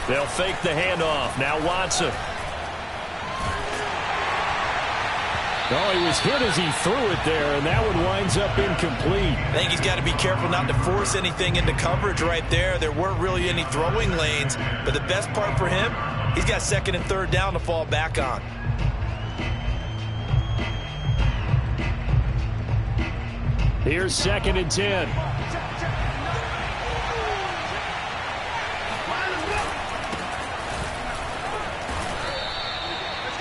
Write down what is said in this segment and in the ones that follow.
They'll fake the handoff. Now Watson. Oh, he was hit as he threw it there, and that one winds up incomplete. I think he's got to be careful not to force anything into coverage right there. There weren't really any throwing lanes, but the best part for him, he's got second and third down to fall back on. Here's 2nd and 10.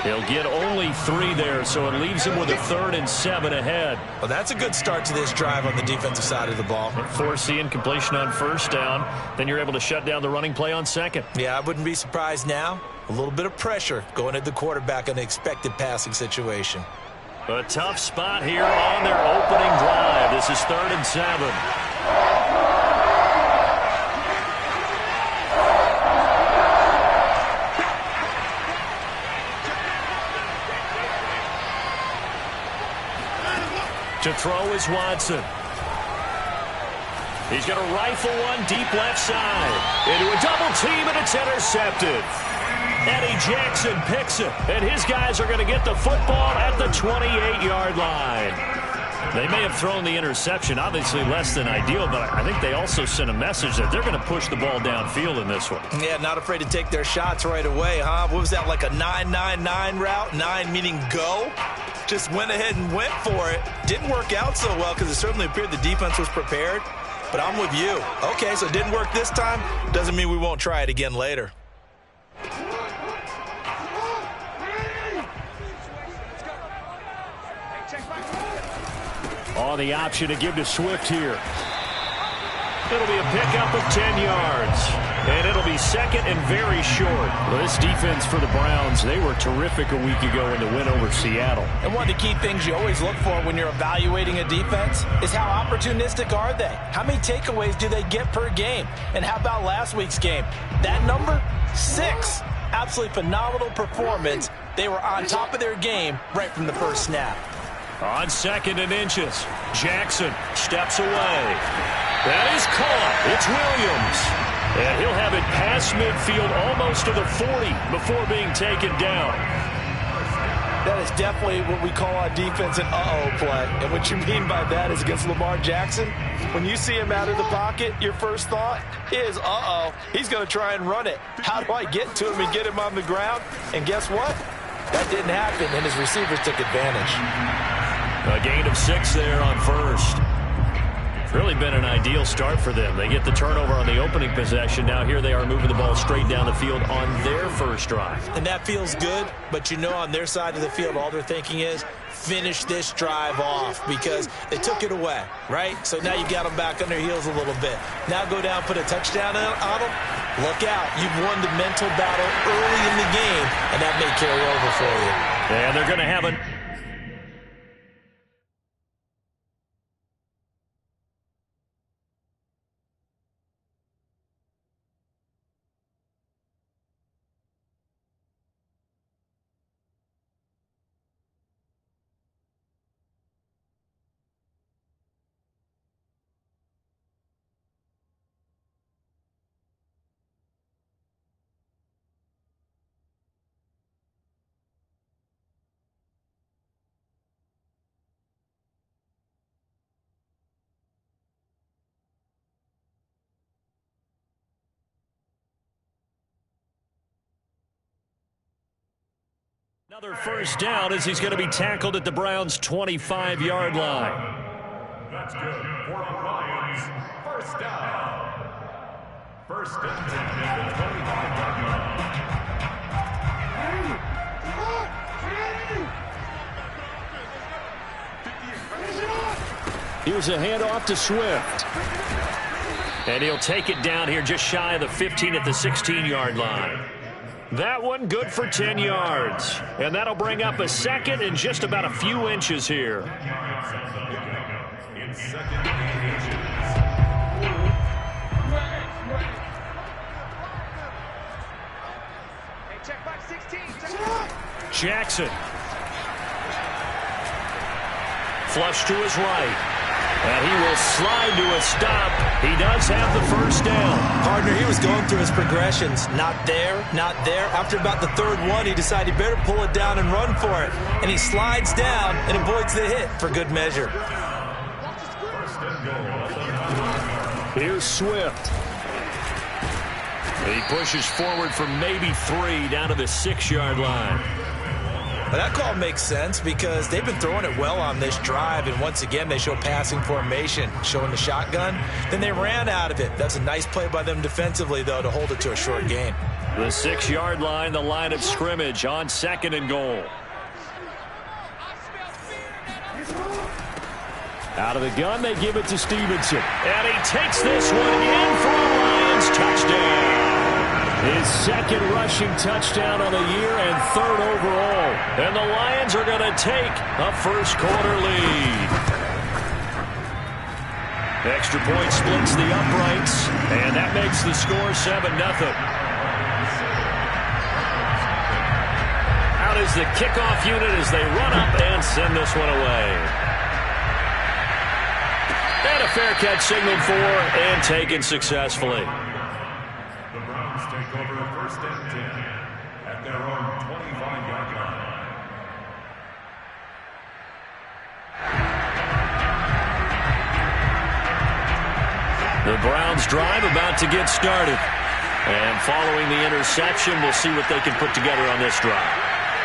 He'll get only 3 there, so it leaves him with a 3rd and 7 ahead. Well, that's a good start to this drive on the defensive side of the ball. Force the incompletion on 1st down. Then you're able to shut down the running play on 2nd. Yeah, I wouldn't be surprised now. A little bit of pressure going at the quarterback in an expected passing situation. A tough spot here on their opening drive. This is 3rd and 7. To throw is Watson. He's going to rifle one deep left side. Into a double team, and it's intercepted. Eddie Jackson picks it, and his guys are going to get the football at the 28-yard line. They may have thrown the interception, obviously less than ideal, but I think they also sent a message that they're going to push the ball downfield in this one. Yeah, not afraid to take their shots right away, huh? What was that, like a 9-9-9 route? 9 meaning go? Just went ahead and went for it. Didn't work out so well because it certainly appeared the defense was prepared. But I'm with you. Okay, so it didn't work this time. Doesn't mean we won't try it again later. Oh, the option to give to Swift here. It'll be a pickup of 10 yards. And it'll be 2nd and very short. Well, this defense for the Browns, they were terrific a week ago in the win over Seattle. And one of the key things you always look for when you're evaluating a defense is how opportunistic are they? How many takeaways do they get per game? And how about last week's game? That number, 6. Absolutely phenomenal performance. They were on top of their game right from the first snap. On 2nd and inches, Jackson steps away. That is caught. It's Williams. And he'll have it past midfield almost to the 40 before being taken down. That is definitely what we call on defense an uh-oh play. And what you mean by that is against Lamar Jackson, when you see him out of the pocket, your first thought is, uh-oh, he's going to try and run it. How do I get to him and get him on the ground? And guess what? That didn't happen, and his receivers took advantage. A gain of 6 there on 1st. Really been an ideal start for them. They get the turnover on the opening possession. Now here they are moving the ball straight down the field on their first drive. And that feels good, but you know on their side of the field, all they're thinking is finish this drive off because they took it away, right? So now you've got them back on their heels a little bit. Now go down, put a touchdown on them. Look out. You've won the mental battle early in the game, and that may carry over for you. And they're going to have an another first down as he's going to be tackled at the Browns' 25-yard line. That's good for Lions. First down. First and 10 at the 25-yard line. Here's a handoff to Swift. And he'll take it down here just shy of the 15 at the 16-yard line. That one good for 10 yards. And that'll bring up a 2nd and just about a few inches here. In 2nd and inches. Check back 16. Jackson. Flush to his right. And he will slide to a stop. He does have the first down. Partner, he was going through his progressions. Not there, not there. After about the third one, he decided he better pull it down and run for it. And he slides down and avoids the hit for good measure. Here's Swift. He pushes forward for maybe 3 down to the 6-yard line. But that call makes sense because they've been throwing it well on this drive, and once again they show passing formation, showing the shotgun. Then they ran out of it. That's a nice play by them defensively, though, to hold it to a short gain. The 6-yard line, the line of scrimmage on 2nd and goal. Out of the gun, they give it to Stevenson. And he takes this one in for a Lions touchdown. His 2nd rushing touchdown on the year and 3rd overall. And the Lions are going to take a first-quarter lead. Extra point splits the uprights, and that makes the score 7-0. Out is the kickoff unit as they run up and send this one away. And a fair catch signaled for and taken successfully. The Browns take over 1st and 10 at their own 25-yard line. The Browns drive about to get started. And following the interception, we'll see what they can put together on this drive.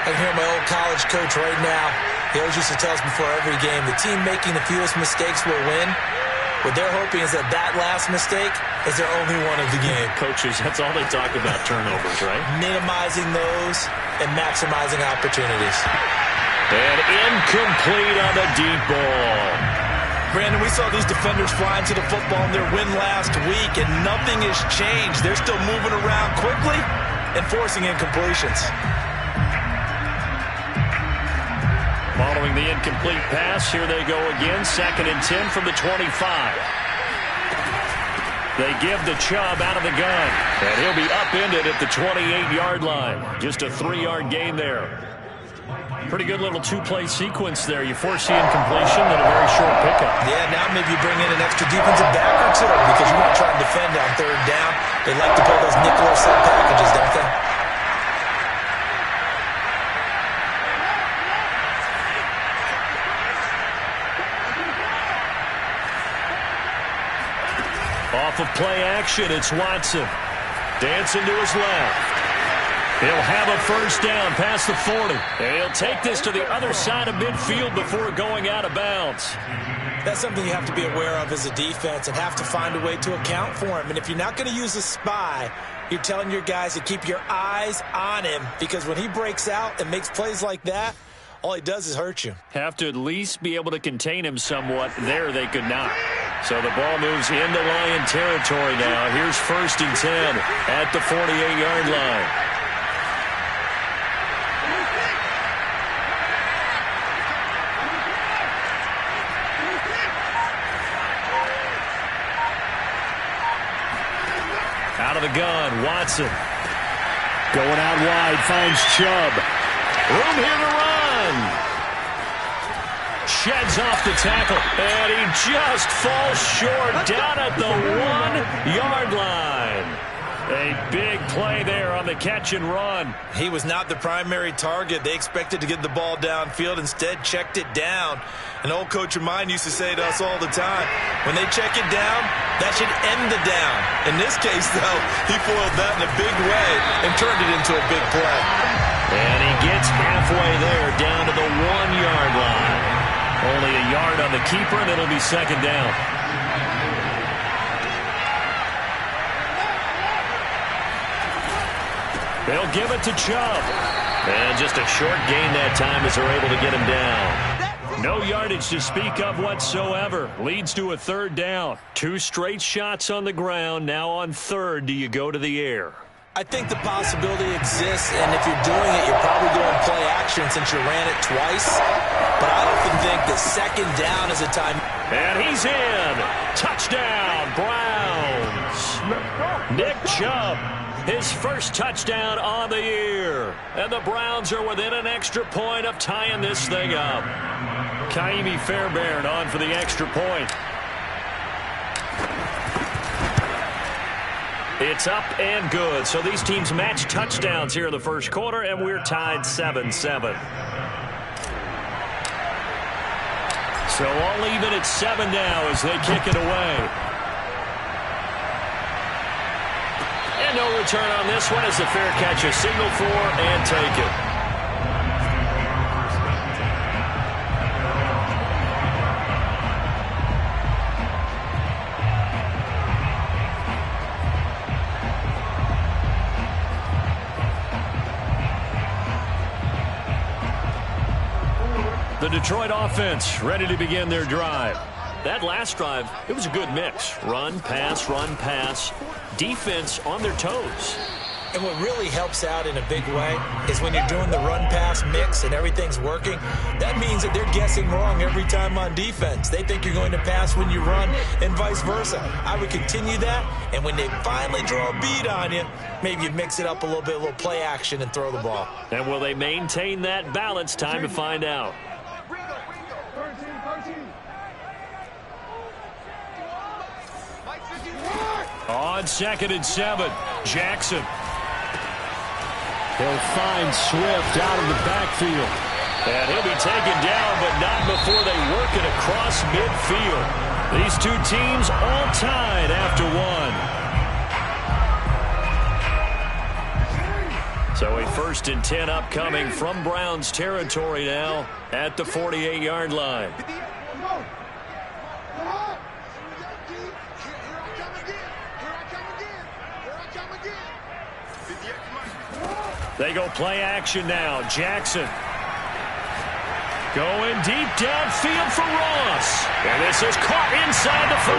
I can hear my old college coach right now. He always used to tell us before every game, the team making the fewest mistakes will win. What they're hoping is that that last mistake is their only one of the game. Coaches, that's all they talk about, turnovers, right? Minimizing those and maximizing opportunities. And incomplete on the deep ball. Brandon, we saw these defenders flying to the football in their win last week, and nothing has changed. They're still moving around quickly and forcing incompletions. Following the incomplete pass, here they go again. 2nd and 10 from the 25. They give the Chubb out of the gun, and he'll be upended at the 28-yard line. Just a 3-yard gain there. Pretty good little 2-play sequence there. You foresee incompletion and a very short pickup. Yeah, now maybe you bring in an extra defensive back or two because you want to try and defend on 3rd down. They like to play those nickel or sub packages, don't they? Off of play action, it's Watson. Dancing to his left. He'll have a first down past the 40. And he'll take this to the other side of midfield before going out of bounds. That's something you have to be aware of as a defense and have to find a way to account for him. And if you're not going to use a spy, you're telling your guys to keep your eyes on him because when he breaks out and makes plays like that, all he does is hurt you. Have to at least be able to contain him somewhat. There they could not. So the ball moves into Lion territory now. Here's 1st and 10 at the 48-yard line. Out of the gun, Watson. Going out wide, finds Chubb. Room here to run. Sheds off the tackle, and he just falls short down at the 1-yard line. A big play there on the catch and run. He was not the primary target. They expected to get the ball downfield. Instead, checked it down. An old coach of mine used to say to us all the time, when they check it down, that should end the down. In this case, though, he foiled that in a big way and turned it into a big play. And he gets halfway there, down to the 1-yard line. Only a yard on the keeper, and it'll be 2nd down. They'll give it to Chubb. And just a short gain that time as they're able to get him down. No yardage to speak of whatsoever. Leads to a 3rd down. 2 straight shots on the ground. Now on 3rd, do you go to the air? I think the possibility exists, and if you're doing it, you're probably going play action since you ran it twice. But I often think that 2nd down is a time. And he's in. Touchdown, Browns. Nick Chubb, his first touchdown on the year. And the Browns are within an extra point of tying this thing up. Kaimi Fairbairn on for the extra point. It's up and good. So these teams match touchdowns here in the first quarter, and we're tied 7-7. So all even at 7 now as they kick it away. And no return on this one as the fair catch, a signal for and take it. The Detroit offense ready to begin their drive. That last drive, it was a good mix. Run, pass, defense on their toes. And what really helps out in a big way is when you're doing the run-pass mix and everything's working, that means that they're guessing wrong every time on defense. They think you're going to pass when you run and vice versa. I would continue that, and when they finally draw a bead on you, maybe you mix it up a little play action and throw the ball. And will they maintain that balance? Time to find out. On 2nd and 7, Jackson. He'll find Swift out of the backfield. And he'll be taken down, but not before they work it across midfield. These two teams all tied after one. So a 1st and 10 upcoming from Browns territory now at the 48-yard line. They go play action now. Jackson going deep downfield for Ross. And this is caught inside the 5.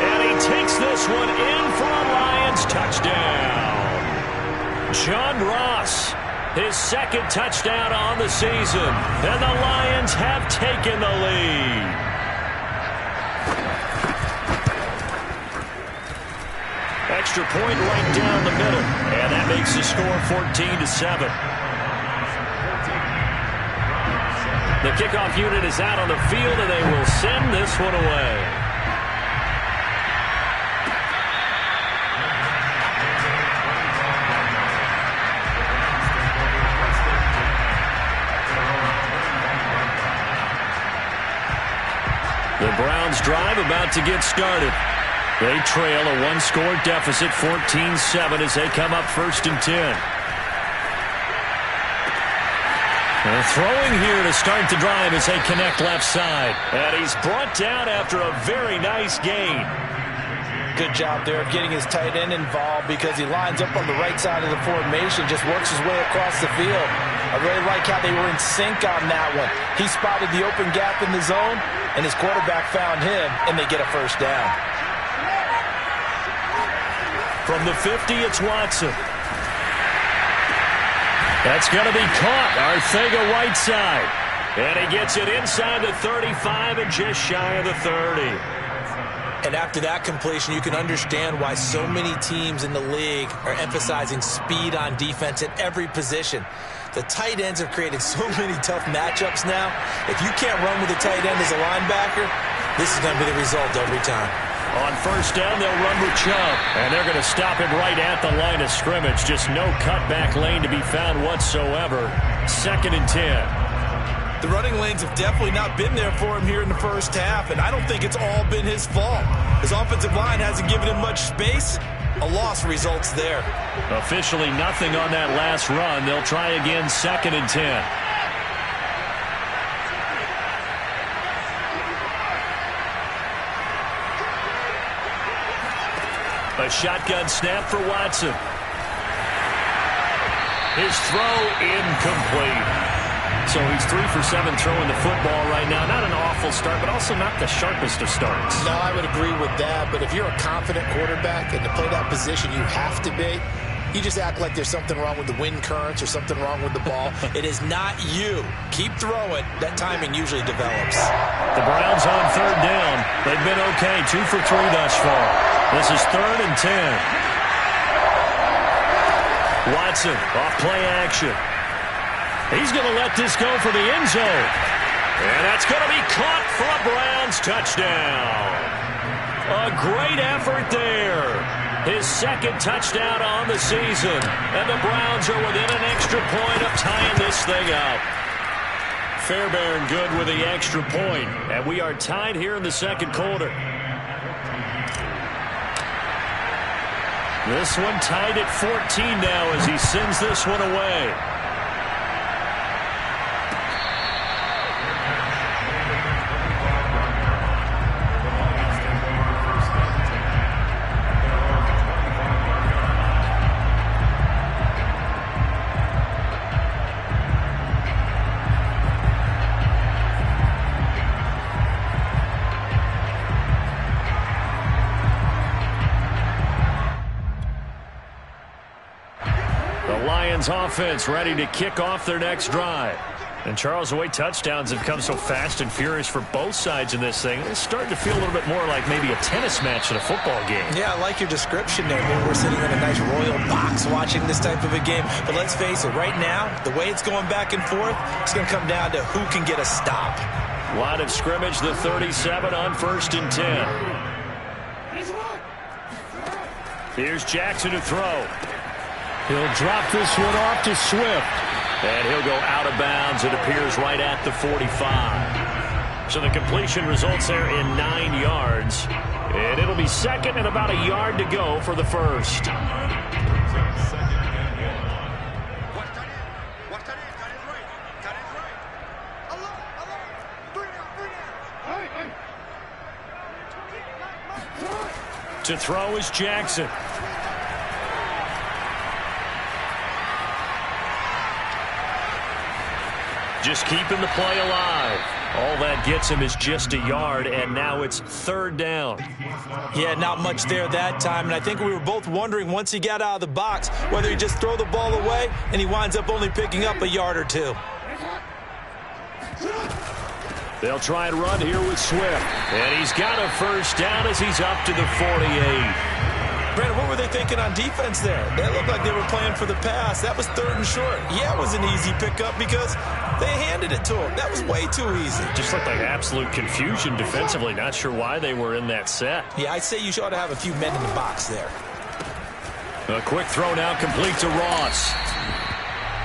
And he takes this one in for a Lions touchdown. John Ross, his 2nd touchdown on the season. And the Lions have taken the lead. Extra point right down the middle. And that makes the score 14-7. The kickoff unit is out on the field, and they will send this one away. The Browns drive about to get started. They trail a one-score deficit, 14-7, as they come up 1st and 10. And throwing here to start the drive as they connect left side. And he's brought down after a very nice gain. Good job there of getting his tight end involved because he lines up on the right side of the formation, just works his way across the field. I really like how they were in sync on that one. He spotted the open gap in the zone, and his quarterback found him, and they get a 1st down. From the 50, it's Watson. That's going to be caught. Arcega-Whiteside. And he gets it inside the 35 and just shy of the 30. And after that completion, you can understand why so many teams in the league are emphasizing speed on defense at every position. The tight ends have created so many tough matchups now. If you can't run with a tight end as a linebacker, this is going to be the result every time. On 1st down, they'll run with Chubb. And they're going to stop him right at the line of scrimmage. Just no cutback lane to be found whatsoever. 2nd and 10. The running lanes have definitely not been there for him here in the first half, and I don't think it's all been his fault. His offensive line hasn't given him much space. A loss results there. Officially nothing on that last run. They'll try again 2nd and 10. A shotgun snap for Watson. His throw incomplete. So he's 3 for 7 throwing the football right now. Not an awful start, but also not the sharpest of starts. No, I would agree with that. But if you're a confident quarterback and to play that position you have to be, you just act like there's something wrong with the wind currents or something wrong with the ball. It is not you. Keep throwing. That timing usually develops. The Browns on 3rd down. They've been okay. 2 for 3 thus far. This is 3rd and 10. Watson off play action. He's going to let this go for the end zone. And that's going to be caught for a Browns touchdown. A great effort there. His second touchdown on the season. And the Browns are within an extra point of tying this thing up. Fairbairn good with the extra point. And we are tied here in the second quarter. This one tied at 14 now as he sends this one away. Offense ready to kick off their next drive. And Charles, the way touchdowns have come so fast and furious for both sides in this thing, it's starting to feel a little bit more like maybe a tennis match than a football game. Yeah, I like your description there. Maybe we're sitting in a nice royal box watching this type of a game. But let's face it, right now, the way it's going back and forth, it's going to come down to who can get a stop. Line of scrimmage, the 37 on 1st and 10. Here's Jackson to throw. He'll drop this one off to Swift. And he'll go out of bounds, it appears, right at the 45. So the completion results there in 9 yards. And it'll be second and about a yard to go for the first. To throw is Jackson. Just keeping the play alive. All that gets him is just a yard, and now it's 3rd down. Yeah, not much there that time, and I think we were both wondering once he got out of the box whether he just throw the ball away, and he winds up only picking up a yard or two. They'll try and run here with Swift, and he's got a first down as he's up to the 48. Brandon, what were they thinking on defense there? They looked like they were playing for the pass. That was 3rd and short. Yeah, it was an easy pickup because they handed it to him. That was way too easy. Just looked like absolute confusion defensively. Not sure why they were in that set. Yeah, I'd say you ought to have a few men in the box there. A quick throw now complete to Ross.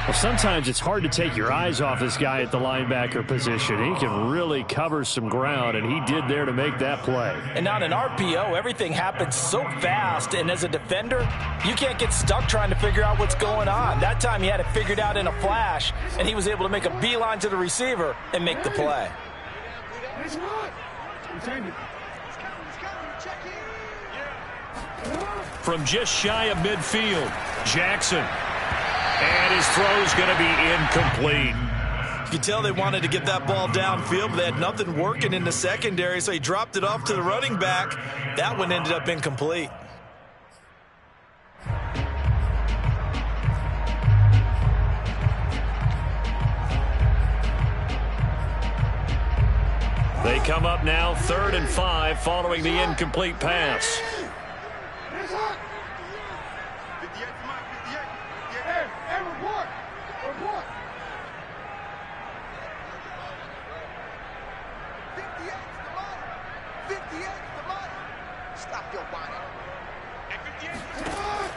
Well, sometimes it's hard to take your eyes off this guy at the linebacker position. He can really cover some ground, and he did there to make that play. And on an RPO, everything happens so fast, and as a defender, you can't get stuck trying to figure out what's going on. That time he had it figured out in a flash, and he was able to make a beeline to the receiver and make the play. From just shy of midfield, Jackson. And his throw's going to be incomplete. You can tell they wanted to get that ball downfield, but they had nothing working in the secondary, so he dropped it off to the running back. That one ended up incomplete. They come up now 3rd and 5 following the incomplete pass.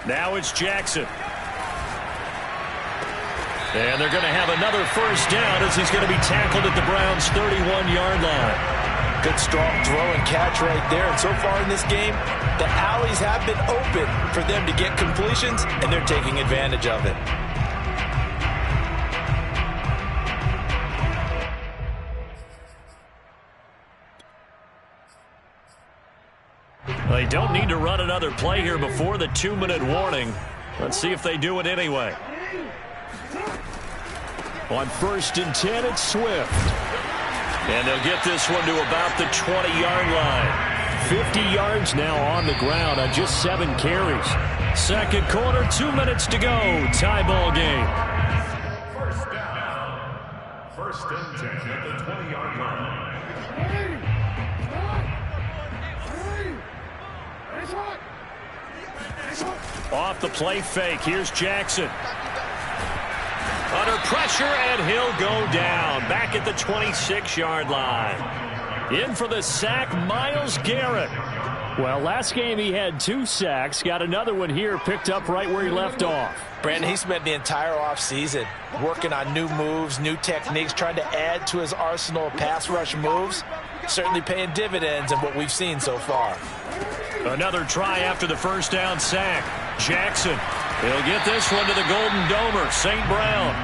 Now it's Jackson. And they're going to have another first down as he's going to be tackled at the Browns' 31-yard line. Good strong throw and catch right there. And so far in this game, the alleys have been open for them to get completions, and they're taking advantage of it. They don't need to run another play here before the 2-minute warning. Let's see if they do it anyway. On 1st and 10, it's Swift. And they'll get this one to about the 20-yard line. 50 yards now on the ground on just 7 carries. Second quarter, 2 minutes to go. Tie ball game. First down. 1st and 10 at the 20-yard line. Off the play fake, here's Jackson. Under pressure, and he'll go down. Back at the 26-yard line. In for the sack, Myles Garrett. Well, last game he had 2 sacks. Got another one here, picked up right where he left off. Brandon, he spent the entire offseason working on new moves, new techniques, trying to add to his arsenal of pass rush moves. Certainly paying dividends in what we've seen so far. Another try after the first down sack. Jackson. He'll get this one to the Golden Domer, St. Brown.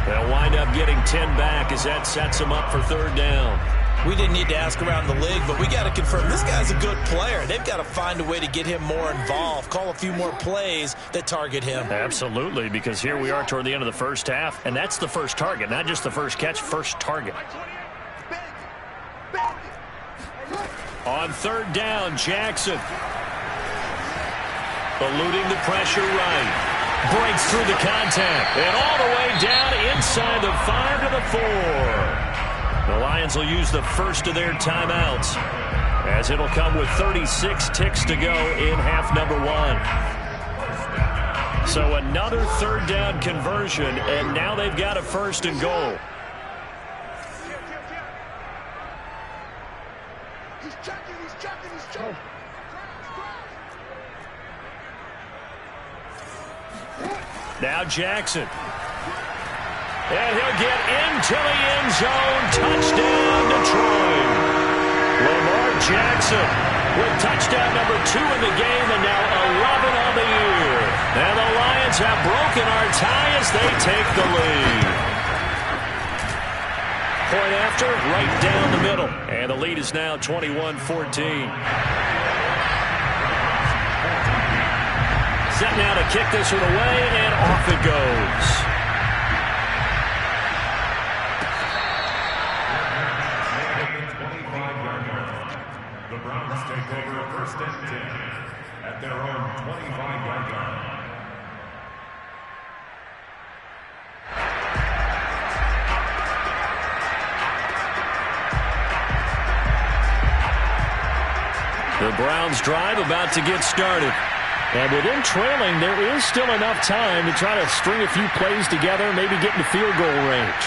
They'll wind up getting 10 back as that sets him up for 3rd down. We didn't need to ask around the league, but we got to confirm this guy's a good player. They've got to find a way to get him more involved, call a few more plays that target him. Absolutely, because here we are toward the end of the first half, and that's the first target, not just the first catch, first target. On 3rd down, Jackson. Eluding the pressure right. Breaks through the contact, and all the way down inside the 5 to the 4. The Lions will use the first of their timeouts as it'll come with 36 ticks to go in half number 1. So another 3rd down conversion, and now they've got a 1st and goal. He's checking. Now Jackson. And he'll get into the end zone. Touchdown, Detroit. Lamar Jackson with touchdown number 2 in the game and now 11 on the year. And the Lions have broken our tie as they take the lead. Point after, right down the middle. And the lead is now 21-14. Set now to kick this one away, and off it goes. At their own 25-yard line. The Browns drive about to get started. And with them trailing, there is still enough time to try to string a few plays together, maybe get into field goal range.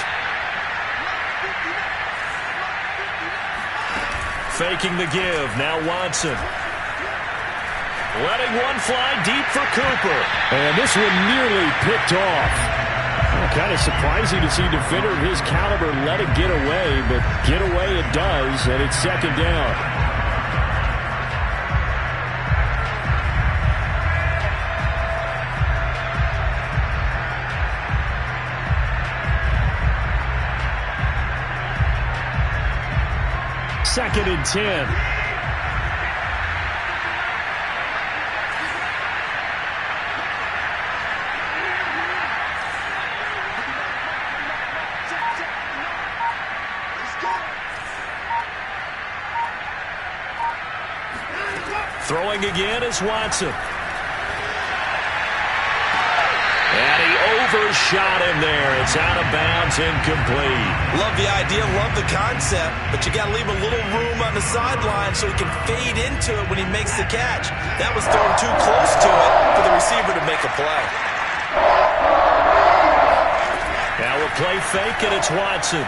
Faking the give. Now Watson. Letting one fly deep for Cooper. And this one nearly picked off. Kind of surprising to see a defender of his caliber let it get away, but get away it does, and it's 2nd down. Second and 10. Throwing again is Watson. And he overshot him there. It's out of bounds, incomplete. Love the idea, love the concept, but you got to leave a little room on the sideline so he can fade into it when he makes the catch. That was thrown too close to it for the receiver to make a play. Now a play fake, and it's Watson.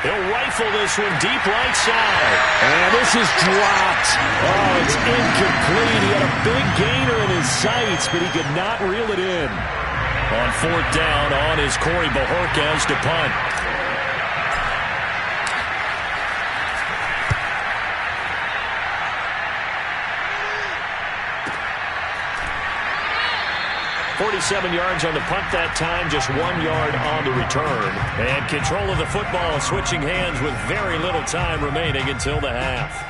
He'll rifle this one deep right side. And this is dropped. Oh, it's incomplete. He had a big gainer in his sights, but he could not reel it in. On 4th down, on is Corey Bojorquez to punt. .47 yards on the punt that time, just 1 yard on the return. And control of the football switching hands with very little time remaining until the half.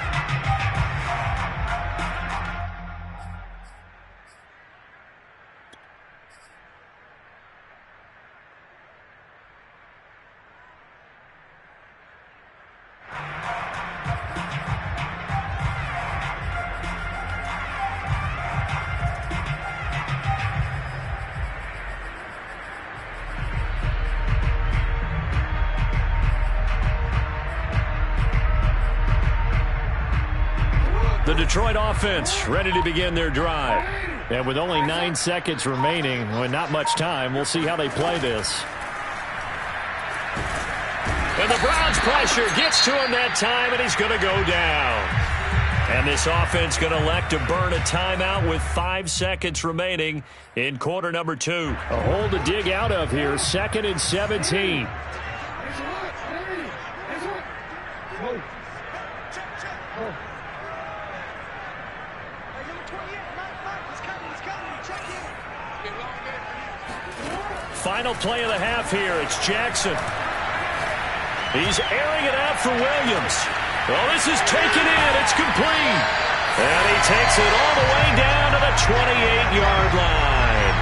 The Detroit offense ready to begin their drive. And with only 9 seconds remaining, and not much time, we'll see how they play this. And the Browns pressure gets to him that time, and he's going to go down. And this offense going to elect to burn a timeout with 5 seconds remaining in quarter number 2. A hole to dig out of here, 2nd and 17. Final play of the half here. It's Jackson. He's airing it out for Williams. Well, this is taken in. It's complete. And he takes it all the way down to the 28-yard line.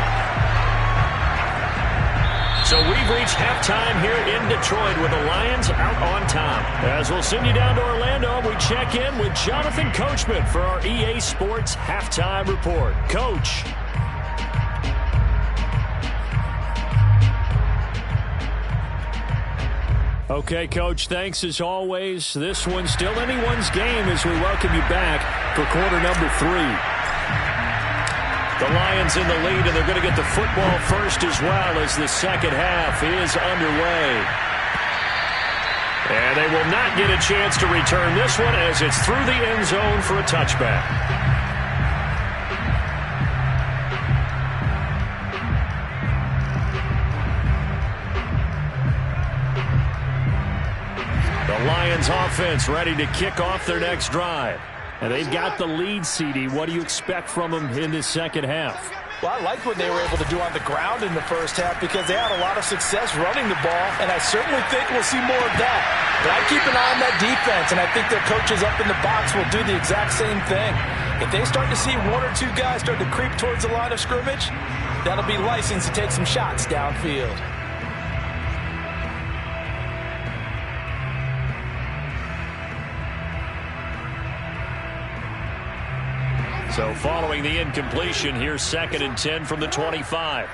So we've reached halftime here in Detroit with the Lions out on top. As we'll send you down to Orlando, we check in with Jonathan Coachman for our EA Sports Halftime Report. Coach. Okay, Coach, thanks as always. This one's still anyone's game as we welcome you back for quarter number 3. The Lions in the lead, and they're going to get the football first as well as the second half is underway. And they will not get a chance to return this one as it's through the end zone for a touchback. Lions offense ready to kick off their next drive. And they've got the lead, CD. What do you expect from them in this second half? Well, I like what they were able to do on the ground in the first half because they had a lot of success running the ball, and I certainly think we'll see more of that. But I keep an eye on that defense, and I think their coaches up in the box will do the exact same thing. If they start to see 1 or 2 guys start to creep towards the line of scrimmage, that'll be license to take some shots downfield. So following the incompletion, here's 2nd and 10 from the 25.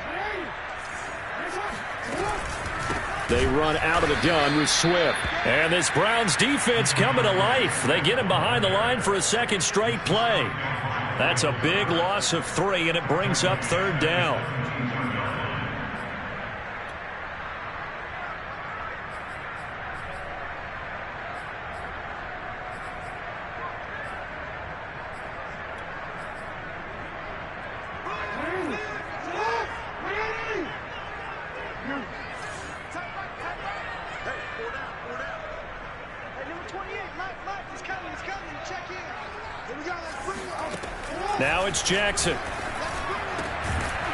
They run out of the gun with Swift. And this Browns defense coming to life. They get him behind the line for a second straight play. That's a big loss of 3, and it brings up 3rd down. Now it's Jackson.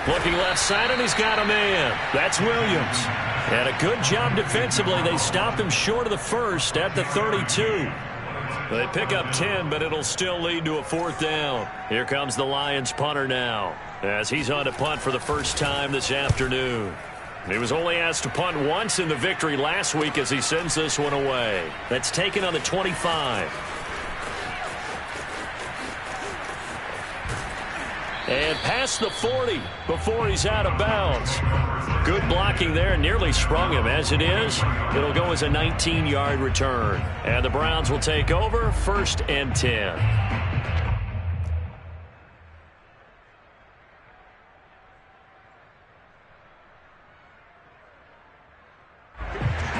Looking left side, and he's got a man. That's Williams. And a good job defensively. They stop him short of the first at the 32. They pick up 10, but it'll still lead to a 4th down. Here comes the Lions punter now, as he's on to punt for the first time this afternoon. He was only asked to punt once in the victory last week as he sends this one away. That's taken on the 25. And past the 40 before he's out of bounds. Good blocking there, nearly sprung him. As it is, it'll go as a 19-yard return. And the Browns will take over, 1st and 10.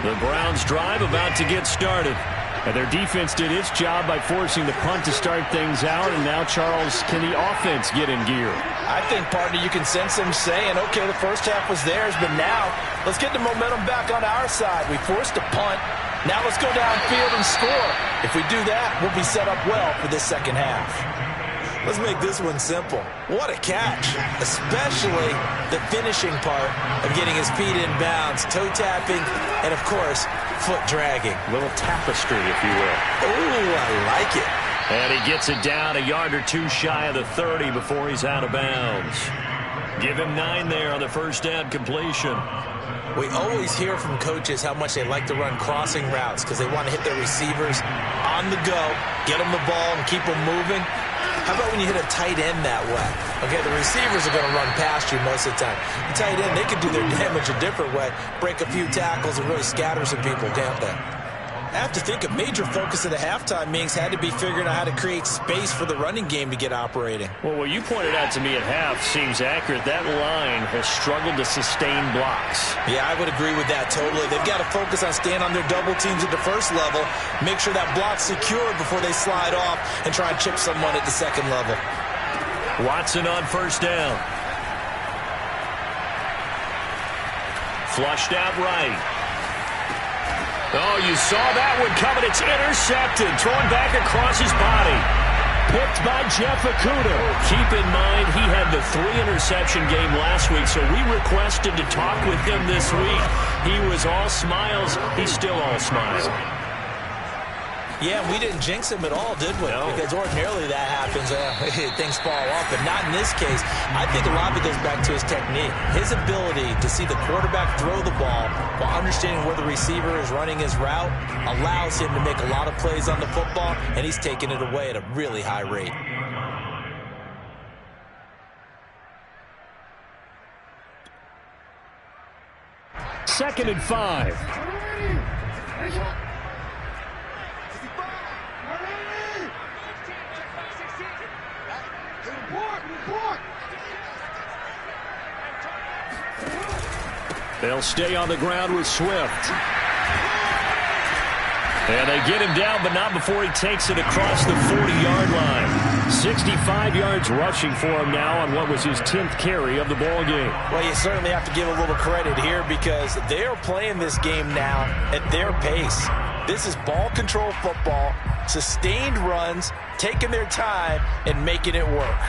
The Browns drive about to get started. And their defense did its job by forcing the punt to start things out. And now, Charles, can the offense get in gear? I think, partner, you can sense them saying, okay, the first half was theirs, but now let's get the momentum back on our side. We forced a punt. Now let's go downfield and score. If we do that, we'll be set up well for this second half. Let's make this one simple. What a catch, especially the finishing part of getting his feet in bounds, toe tapping, and, of course, foot dragging. Little tapestry, if you will. Ooh, I like it. And he gets it down a yard or 2 shy of the 30 before he's out of bounds. Give him 9 there on the first down completion. We always hear from coaches how much they like to run crossing routes because they want to hit their receivers on the go, get them the ball, and keep them moving. How about when you hit a tight end that way? Okay, the receivers are going to run past you most of the time. The tight end, they can do their damage a different way, break a few tackles and really scatter some people, can't they? I have to think a major focus of the halftime meetings had to be figuring out how to create space for the running game to get operating. Well, what you pointed out to me at half seems accurate. That line has struggled to sustain blocks. Yeah, I would agree with that totally. They've got to focus on staying on their double teams at the first level, make sure that block's secured before they slide off and try and chip someone at the second level. Watson on first down. Flushed out right. Oh, you saw that one coming. It's intercepted. Thrown back across his body. Picked by Jeff Okudah. Keep in mind, he had the 3-interception game last week, so we requested to talk with him this week. He was all smiles. He's still all smiles. Yeah, we didn't jinx him at all, did we? No. Because ordinarily that happens. Things fall off, but not in this case. I think a lot of it goes back to his technique. His ability to see the quarterback throw the ball while understanding where the receiver is running his route allows him to make a lot of plays on the football, and he's taking it away at a really high rate. Second and 5. They'll stay on the ground with Swift. And they get him down, but not before he takes it across the 40-yard line. 65 yards rushing for him now on what was his 10th carry of the ball game. Well, you certainly have to give a little credit here because they are playing this game now at their pace. This is ball control football, sustained runs, taking their time, and making it work.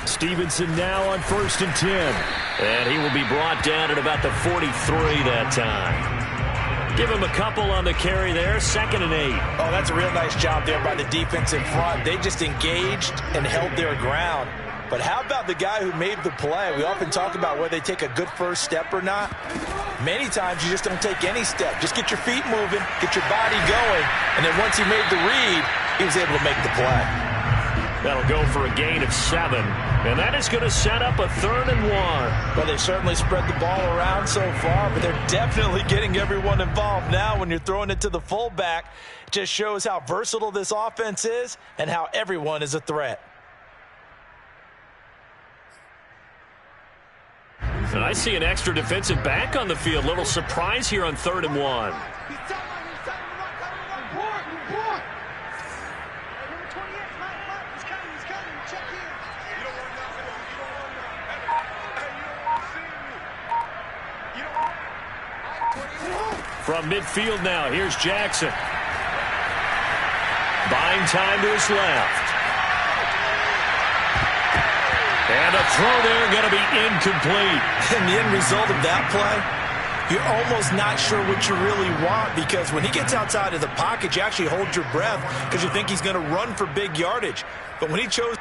Stevenson now on 1st and 10. And he will be brought down at about the 43 that time. Give him a couple on the carry there. 2nd and 8. Oh, that's a real nice job there by the defense in front. They just engaged and held their ground. But how about the guy who made the play? We often talk about whether they take a good first step or not. Many times you just don't take any step. Just get your feet moving, get your body going, and then once he made the read, he was able to make the play. That'll go for a gain of 7. And that is going to set up a 3rd and 1. Well, they've certainly spread the ball around so far, but they're definitely getting everyone involved now when you're throwing it to the fullback. It just shows how versatile this offense is and how everyone is a threat. And I see an extra defensive back on the field. Little surprise here on 3rd and 1. From midfield now, here's Jackson. Buying time to his left. And a throw there going to be incomplete. And the end result of that play, you're almost not sure what you really want because when he gets outside of the pocket, you actually hold your breath because you think he's going to run for big yardage. But when he chose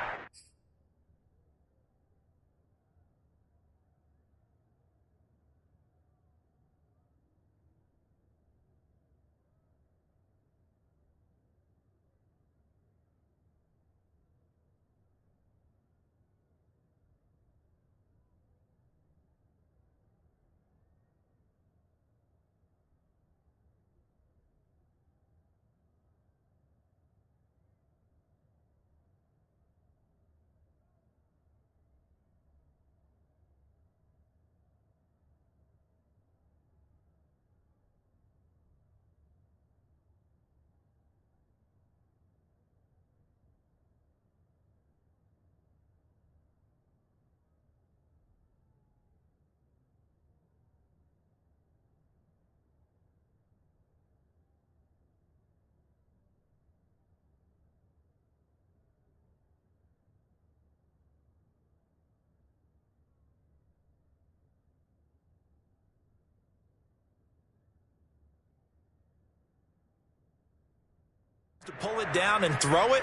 to pull it down and throw it,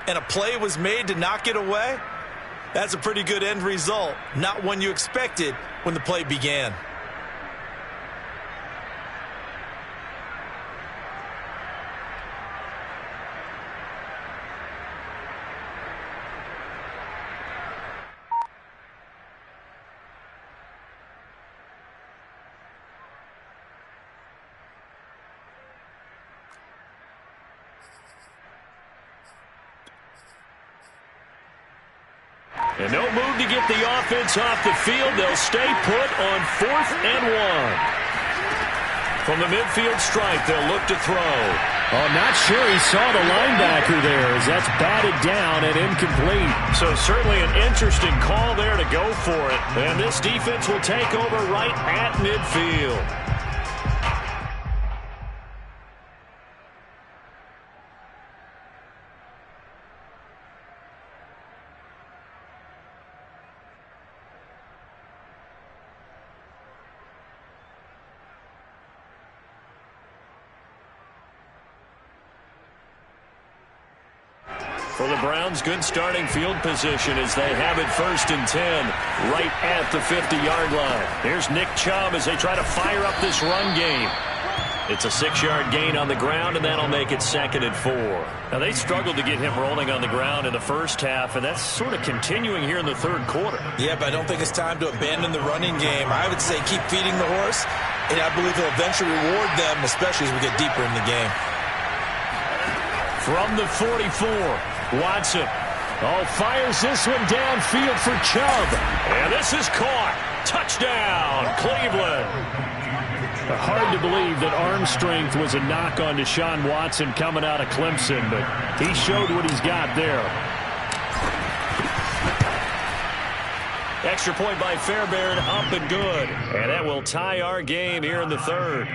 and a play was made to knock it away, that's a pretty good end result. Not one you expected when the play began. And no move to get the offense off the field. They'll stay put on 4th and 1. From the midfield stripe, they'll look to throw. Oh, not sure he saw the linebacker there as that's batted down and incomplete. So certainly an interesting call there to go for it. And this defense will take over right at midfield. For the Browns, good starting field position as they have it 1st and 10 right at the 50-yard line. Here's Nick Chubb as they try to fire up this run game. It's a 6-yard gain on the ground, and that'll make it 2nd and 4. Now, they struggled to get him rolling on the ground in the first half, and that's sort of continuing here in the 3rd quarter. Yeah, but I don't think it's time to abandon the running game. I would say keep feeding the horse, and I believe he'll eventually reward them, especially as we get deeper in the game. From the 44, Watson. Oh, fires this one downfield for Chubb. And this is caught. Touchdown, Cleveland. Hard to believe that arm strength was a knock on Deshaun Watson coming out of Clemson, but he showed what he's got there. Extra point by Fairbairn, up and good. And that will tie our game here in the 3rd.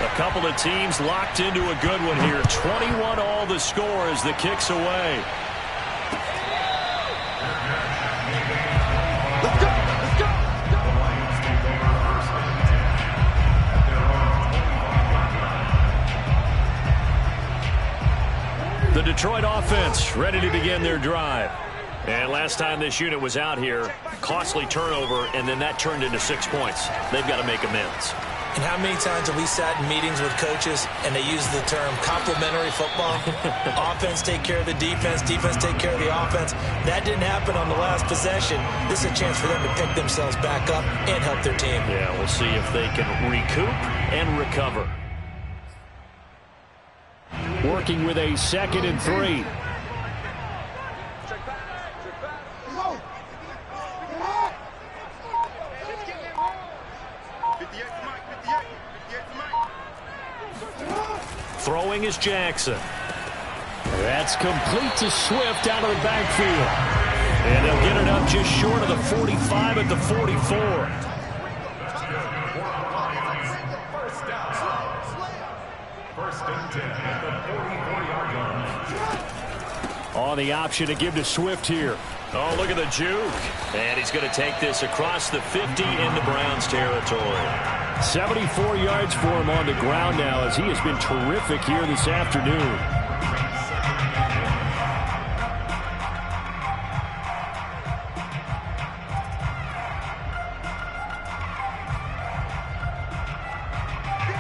A couple of teams locked into a good one here. 21 all the score as the kick's away. Let's go! Let's go! The Detroit offense ready to begin their drive. And last time this unit was out here, costly turnover, and then that turned into 6 points. They've got to make amends. And how many times have we sat in meetings with coaches and they use the term complementary football? Offense take care of the defense, defense take care of the offense. That didn't happen on the last possession. This is a chance for them to pick themselves back up and help their team. Yeah, we'll see if they can recoup and recover. Working with a 2nd and 3. Throwing is Jackson. That's complete to Swift out of the backfield. And they'll get it up just short of the 45 at the 44. First and 10 at the 44-yard line. On the option to give to Swift here. Oh, look at the juke. And he's going to take this across the 50 into Browns territory. 74 yards for him on the ground now as he has been terrific here this afternoon.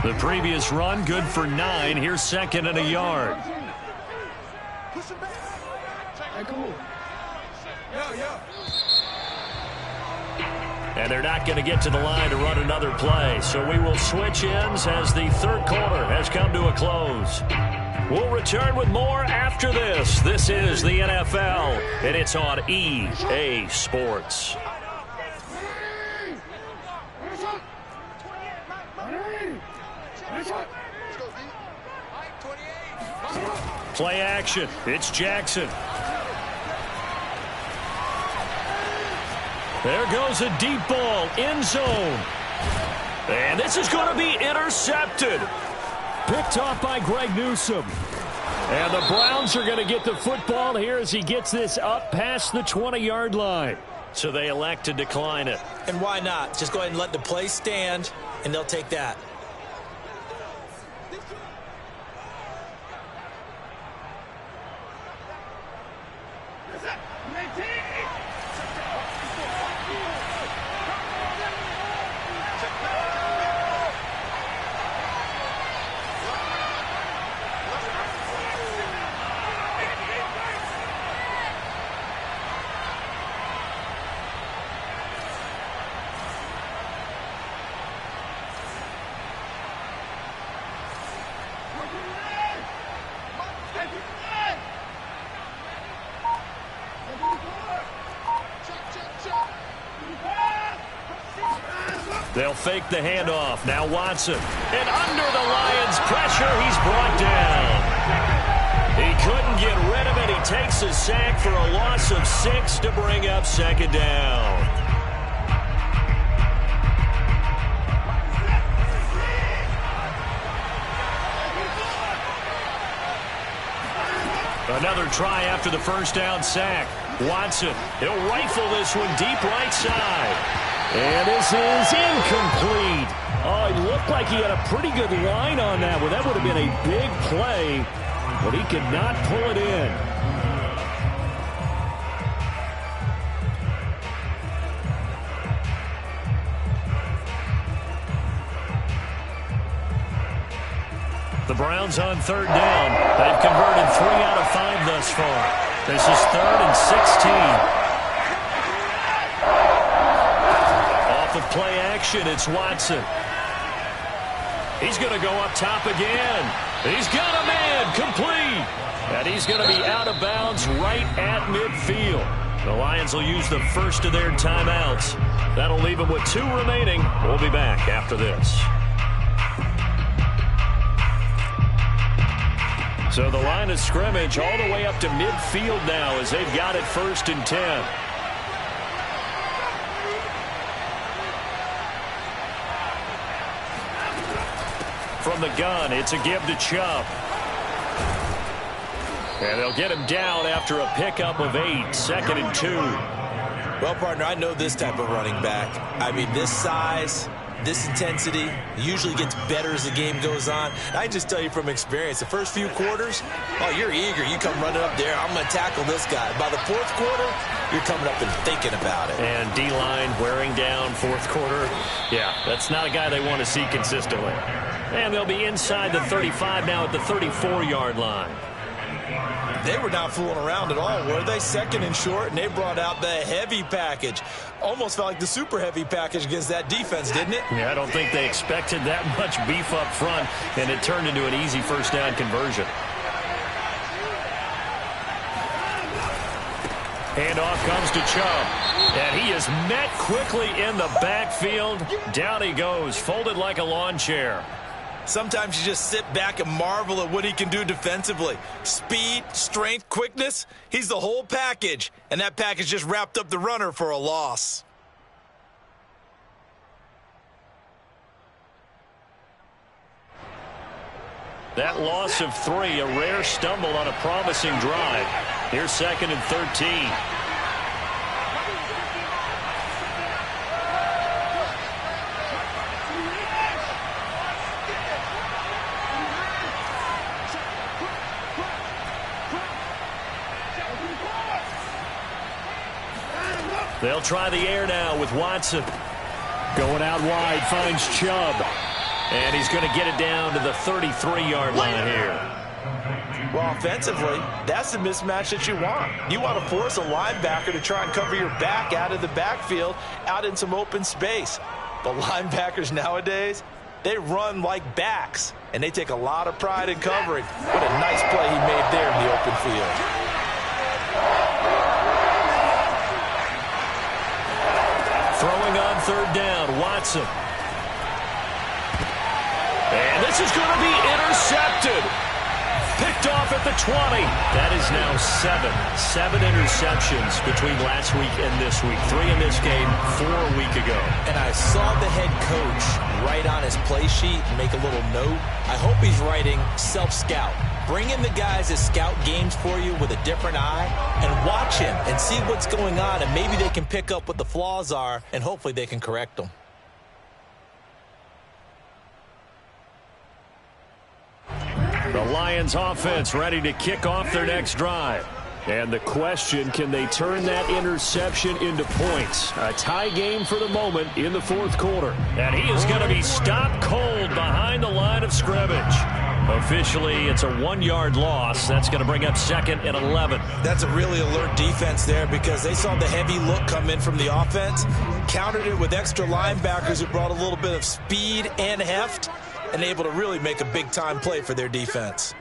The previous run good for 9. Here's 2nd and a yard. Hey, come on. Yeah. And they're not going to get to the line to run another play. So we will switch ends as the 3rd quarter has come to a close. We'll return with more after this. This is the NFL, and it's on EA Sports. Play action. It's Jackson. There goes a deep ball, end zone. And this is going to be intercepted. Picked off by Greg Newsome. And the Browns are going to get the football here as he gets this up past the 20-yard line. So they elect to decline it. And why not? Just go ahead and let the play stand, and they'll take that. They'll fake the handoff. Now Watson. And under the Lions' pressure, he's brought down. He couldn't get rid of it. He takes a sack for a loss of 6 to bring up second down. Another try after the first down sack. Watson, he'll rifle this one deep right side. And this is incomplete. Oh, it looked like he had a pretty good line on that one. That would have been a big play, but he could not pull it in. The Browns on third down. They've converted 3 out of 5 thus far. This is 3rd and 16. Off of play action, it's Watson. He's going to go up top again. He's got a man, complete. And he's going to be out of bounds right at midfield. The Lions will use the first of their timeouts. That'll leave them with 2 remaining. We'll be back after this. So the line of scrimmage all the way up to midfield now as they've got it 1st and 10. From the gun, it's a give to Chubb. And they'll get him down after a pickup of 8, 2nd and 2. Well, partner, I know this type of running back. I mean, this size, this intensity usually gets better as the game goes on. I just tell you from experience, the first few quarters, oh, you're eager. You come running up there, I'm going to tackle this guy. By the 4th quarter, you're coming up and thinking about it. And D-line wearing down 4th quarter. Yeah, that's not a guy they want to see consistently. And they'll be inside the 35 now at the 34-yard line. They were not fooling around at all, were they? 2nd and short, and they brought out the heavy package. Almost felt like the super heavy package against that defense, didn't it? Yeah, I don't think they expected that much beef up front, and it turned into an easy first down conversion. Handoff comes to Chubb, and he is met quickly in the backfield. Down he goes, folded like a lawn chair. Sometimes you just sit back and marvel at what he can do defensively. Speed, strength, quickness, he's the whole package. And that package just wrapped up the runner for a loss. That loss of 3, a rare stumble on a promising drive. Here's 2nd and 13. They'll try the air now with Watson. Going out wide, finds Chubb. And he's going to get it down to the 33-yard line here. Well, offensively, that's the mismatch that you want. You want to force a linebacker to try and cover your back out of the backfield, out in some open space. But linebackers nowadays, they run like backs, and they take a lot of pride in covering. What a nice play he made there in the open field. Throwing on third down, Watson. And this is going to be intercepted. Picked off at the 20. That is now 7 interceptions between last week and this week. 3 in this game, 4 a week ago. And I saw the head coach write on his play sheet and make a little note. I hope he's writing self-scout. Bring in the guys that scout games for you with a different eye and watch him and see what's going on, and maybe they can pick up what the flaws are, and hopefully they can correct them. The Lions offense ready to kick off their next drive. And the question, can they turn that interception into points? A tie game for the moment in the 4th quarter. And he is going to be stopped cold behind the line of scrimmage. Officially, it's a 1-yard loss. That's going to bring up 2nd and 11. That's a really alert defense there because they saw the heavy look come in from the offense, countered it with extra linebackers who brought a little bit of speed and heft, and able to really make a big-time play for their defense.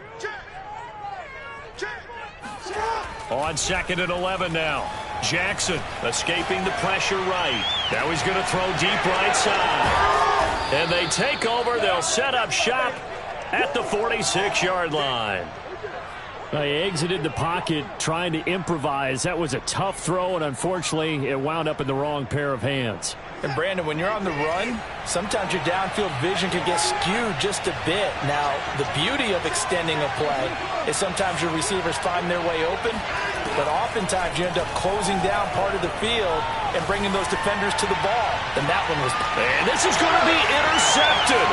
On 2nd and 11 now. Jackson escaping the pressure right. Now he's going to throw deep right side. And they take over. They'll set up shop at the 46-yard line. He exited the pocket trying to improvise. That was a tough throw, and unfortunately, it wound up in the wrong pair of hands. And, Brandon, when you're on the run, sometimes your downfield vision can get skewed just a bit. Now, the beauty of extending a play is sometimes your receivers find their way open, but oftentimes you end up closing down part of the field and bringing those defenders to the ball. And that one was... And this is going to be intercepted.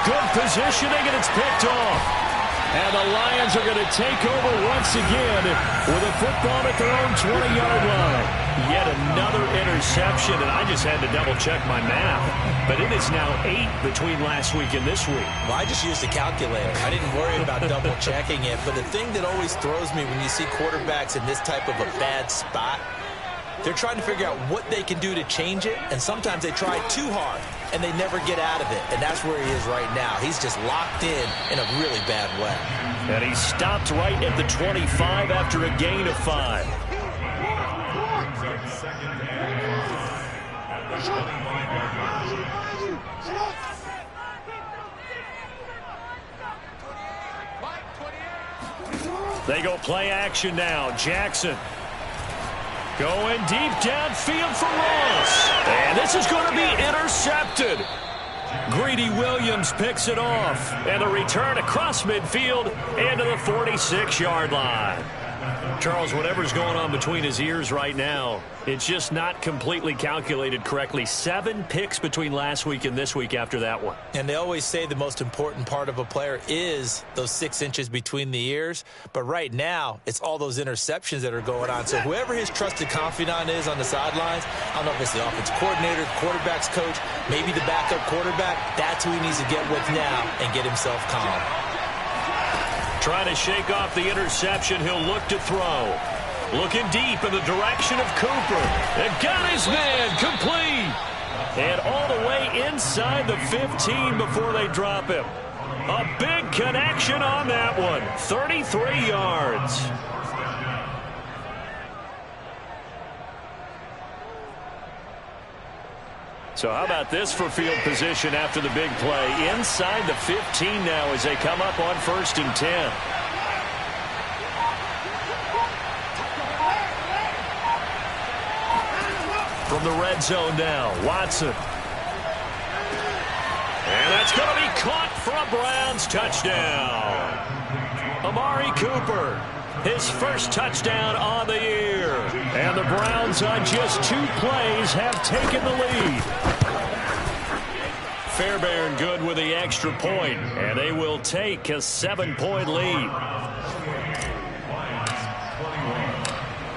Good positioning, and it's picked off. And the Lions are going to take over once again with a football at their own 20-yard line. Yet another interception, and I just had to double-check my math. But it is now 8 between last week and this week. Well, I just used a calculator. I didn't worry about double-checking it. But the thing that always throws me when you see quarterbacks in this type of a bad spot, they're trying to figure out what they can do to change it, and sometimes they try too hard, and they never get out of it. And that's where he is right now. He's just locked in a really bad way. And he stopped right at the 25 after a gain of 5. They go play action now. Jackson going deep downfield for Ross. And this is going to be intercepted. Greedy Williams picks it off. And a return across midfield into the 46-yard line. Charles, whatever's going on between his ears right now, it's just not completely calculated correctly. 7 picks between last week and this week after that one. And they always say the most important part of a player is those 6 inches between the ears. But right now, it's all those interceptions that are going on. So whoever his trusted confidant is on the sidelines, I don't know if it's the offensive coordinator, the quarterback's coach, maybe the backup quarterback, that's who he needs to get with now and get himself calm. Trying to shake off the interception. He'll look to throw. Looking deep in the direction of Cooper. And got his man complete. And all the way inside the 15 before they drop him. A big connection on that one. 33 yards. So how about this for field position after the big play? Inside the 15 now as they come up on 1st and 10. From the red zone now, Watson. And that's going to be caught for a Browns touchdown. Amari Cooper, his first touchdown on the year. And the Browns on just 2 plays have taken the lead. Fairbairn good with the extra point, and they will take a 7-point lead.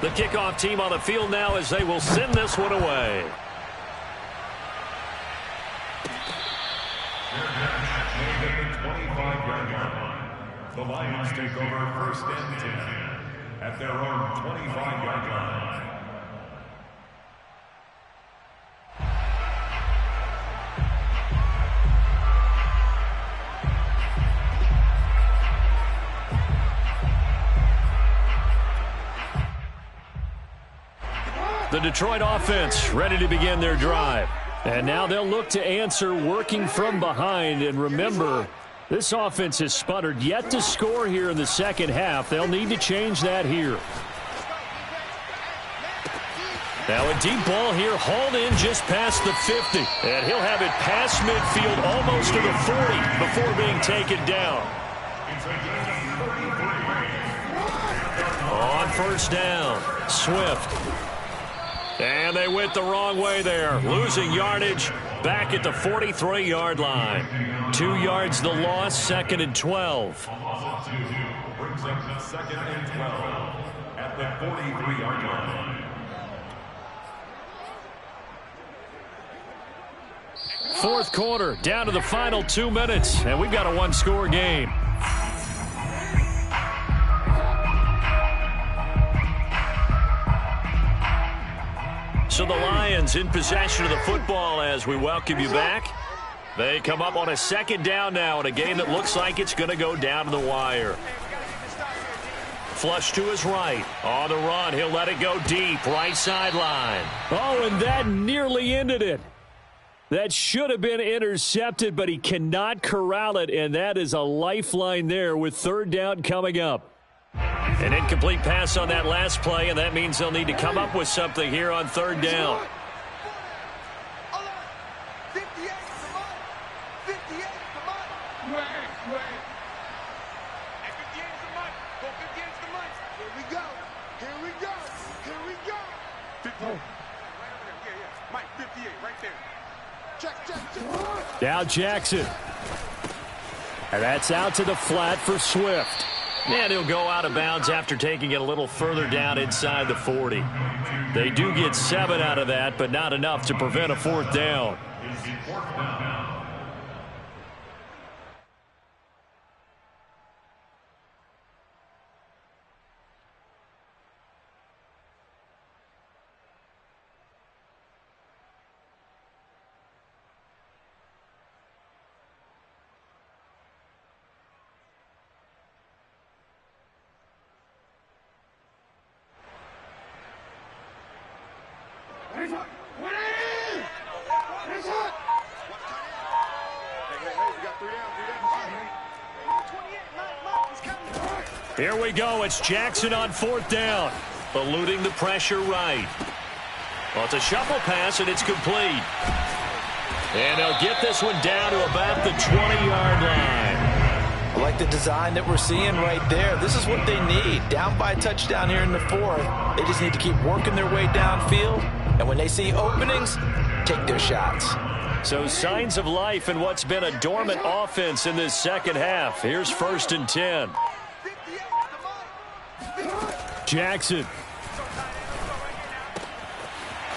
The kickoff team on the field now as they will send this one away. The Lions take over 1st and 10 at their own 25-yard line. The Detroit offense ready to begin their drive. And now they'll look to answer working from behind. And remember, this offense has sputtered yet to score here in the second half. They'll need to change that here. Now a deep ball here, hauled in just past the 50. And he'll have it past midfield almost to the 40 before being taken down. On 1st down, Swift. And they went the wrong way there. Losing yardage back at the 43-yard line. 2 yards the loss, 2nd and 12. Brings up 2nd and 12 at the 43-yard line. 4th quarter, down to the final 2 minutes, and we've got a 1-score game. So the Lions in possession of the football as we welcome you back. They come up on a 2nd down now in a game that looks like it's going to go down to the wire. flush to his right. On the run, he'll let it go deep, right sideline. Oh, and that nearly ended it. That should have been intercepted, but he cannot corral it, and that is a lifeline there with third down coming up. An incomplete pass on that last play, and that means they'll need to come up with something here on third down. Now Jackson. And that's out to the flat for Swift. And he'll go out of bounds after taking it a little further down inside the 40. They do get 7 out of that, but not enough to prevent a fourth down. Here we go. It's Jackson on fourth down. Eluding the pressure right. Well, it's a shuffle pass, and it's complete. And they'll get this one down to about the 20-yard line. I like the design that we're seeing right there. This is what they need. Down by a touchdown here in the fourth. They just need to keep working their way downfield. And when they see openings, take their shots. So signs of life in what's been a dormant offense in this second half. Here's 1st and 10. Jackson.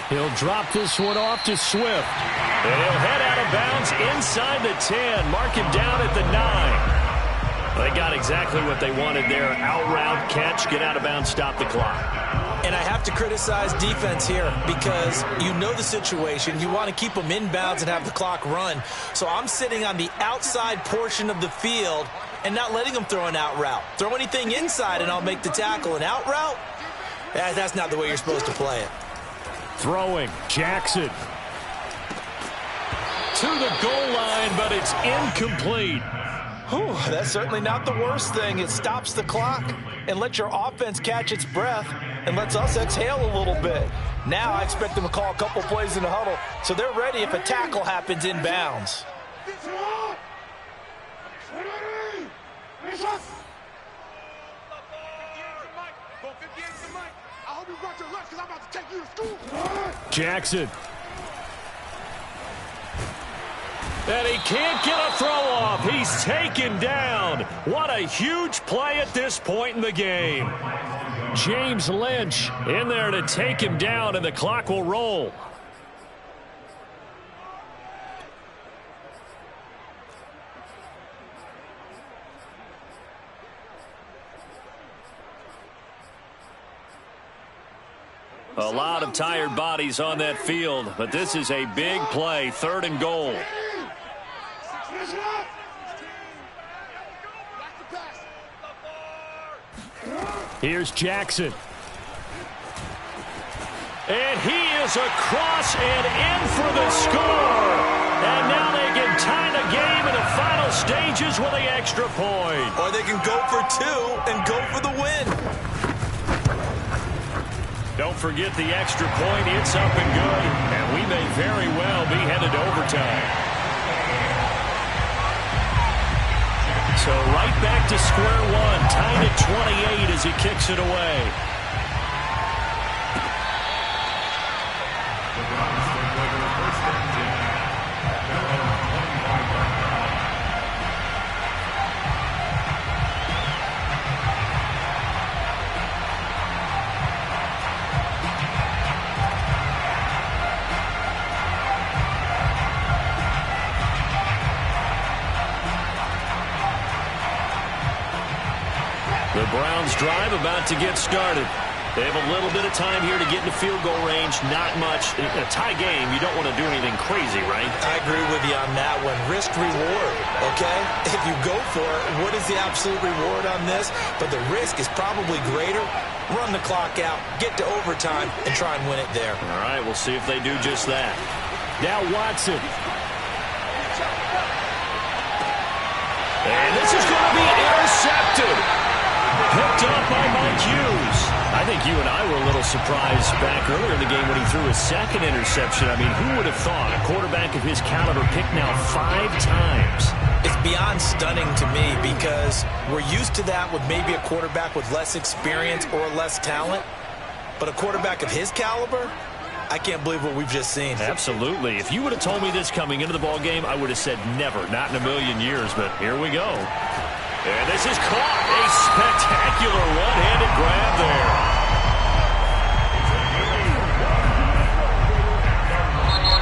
He'll drop this one off to Swift. And he'll head out of bounds inside the 10. Mark him down at the 9. They got exactly what they wanted there. Out route, catch, get out of bounds, stop the clock. And I have to criticize defense here because you know the situation. You want to keep them inbounds and have the clock run. So I'm sitting on the outside portion of the field and not letting them throw an out route. Throw anything inside and I'll make the tackle. An out route? That's not the way you're supposed to play it. Throwing, Jackson. To the goal line, but it's incomplete. Whew, that's certainly not the worst thing. It stops the clock and lets your offense catch its breath and lets us exhale a little bit. Now I expect them to call a couple plays in the huddle so they're ready if a tackle happens inbounds. Jackson. And he can't get a throw off. He's taken down. What a huge play at this point in the game. James Lynch in there to take him down, and the clock will roll. A lot of tired bodies on that field, but this is a big play, 3rd and goal. Here's Jackson. And he is across and in for the score. And now they can tie the game in the final stages with the extra point. Or they can go for 2 and go for the win. Don't forget the extra point. It's up and good. And we may very well be headed to overtime. So right back to square one. Tied at 28 as he kicks it away. The Browns drive about to get started. They have a little bit of time here to get into field goal range. Not much. In a tie game, you don't want to do anything crazy, right? I agree with you on that one. Risk reward, okay? If you go for it, what is the absolute reward on this? But the risk is probably greater. Run the clock out, get to overtime, and try and win it there. All right, we'll see if they do just that. Now Watson. And this is going to be intercepted. Picked up by Mike Hughes. I think you and I were a little surprised back earlier in the game when he threw his second interception. I mean, who would have thought a quarterback of his caliber picked now 5 times? It's beyond stunning to me because we're used to that with maybe a quarterback with less experience or less talent. But a quarterback of his caliber, I can't believe what we've just seen. Absolutely. If you would have told me this coming into the ball game, I would have said never, not in a million years. But here we go. And this is caught. A spectacular one-handed grab there.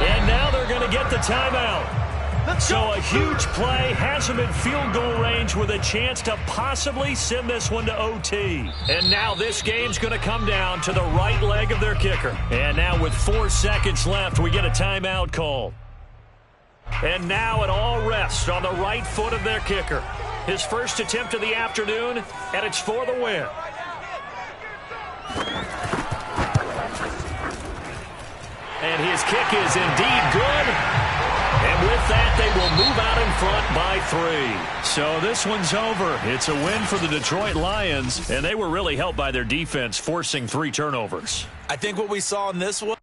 And now they're going to get the timeout. So a huge play has them in field goal range with a chance to possibly send this one to OT. And now this game's going to come down to the right leg of their kicker. And now with 4 seconds left, we get a timeout call. And now it all rests on the right foot of their kicker. His first attempt of the afternoon, and it's for the win. And his kick is indeed good. And with that, they will move out in front by 3. So this one's over. It's a win for the Detroit Lions, and they were really helped by their defense forcing 3 turnovers. I think what we saw in this one